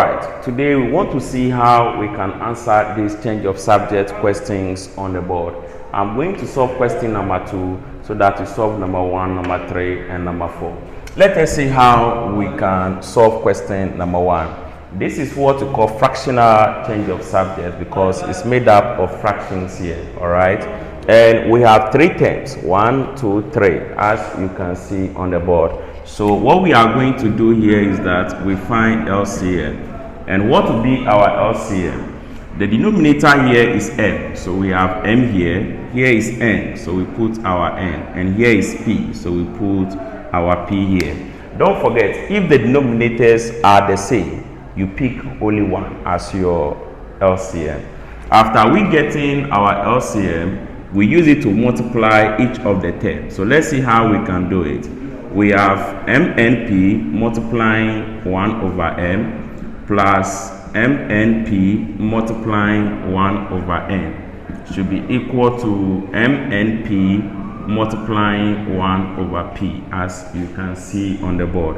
Right, today we want to see how we can answer these change of subject questions on the board. I'm going to solve question number 2 so that we solve number 1, number 3, and number 4. Let us see how we can solve question number 1. This is what we call fractional change of subject because it's made up of fractions here, all right? And we have 3 terms, 1, 2, 3, as you can see on the board. So what we are going to do here is that we find LCM. And what will be our LCM? The denominator here is m, so we have m here. Here is n, so we put our n. And here is p, so we put our p here. Don't forget, if the denominators are the same, you pick only one as your LCM. After we getting our LCM, we use it to multiply each of the terms. So let's see how we can do it. We have mnp multiplying 1 over m plus mnp multiplying 1 over n should be equal to mnp multiplying 1 over p, as you can see on the board.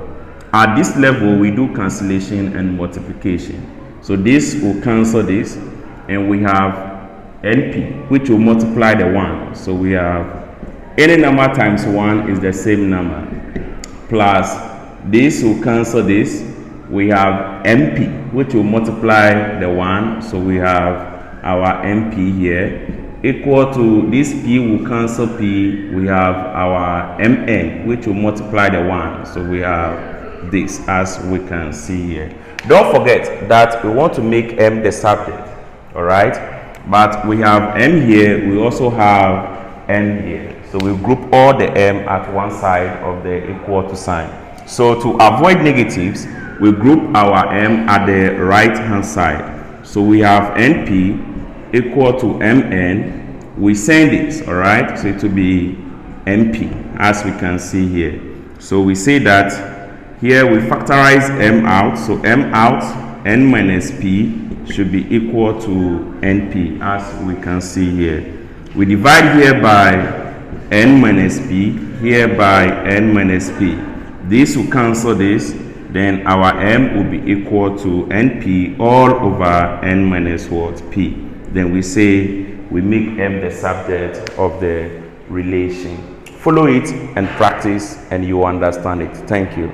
At this level, we do cancellation and multiplication. So this will cancel this, and we have np, which will multiply the 1. So we have any number times 1 is the same number, plus this will cancel this. We have mp, which will multiply the 1. So we have our mp here, equal to this p will cancel p. We have our mn, which will multiply the 1. So we have this, as we can see here. Don't forget that we want to make m the subject, all right? But we have m here. We also have n here. So we group all the m at one side of the equal to sign. So to avoid negatives, we group our m at the right hand side. So we have np equal to mn. We send it, all right? So it will be np, as we can see here. So we say that here we factorize m out. So m out, n minus p should be equal to np, as we can see here. We divide here by n minus p, here by n minus p. This will cancel this. Then our m will be equal to np all over n minus what? P. Then we say we make m the subject of the relation. Follow it and practice, and you understand it. Thank you.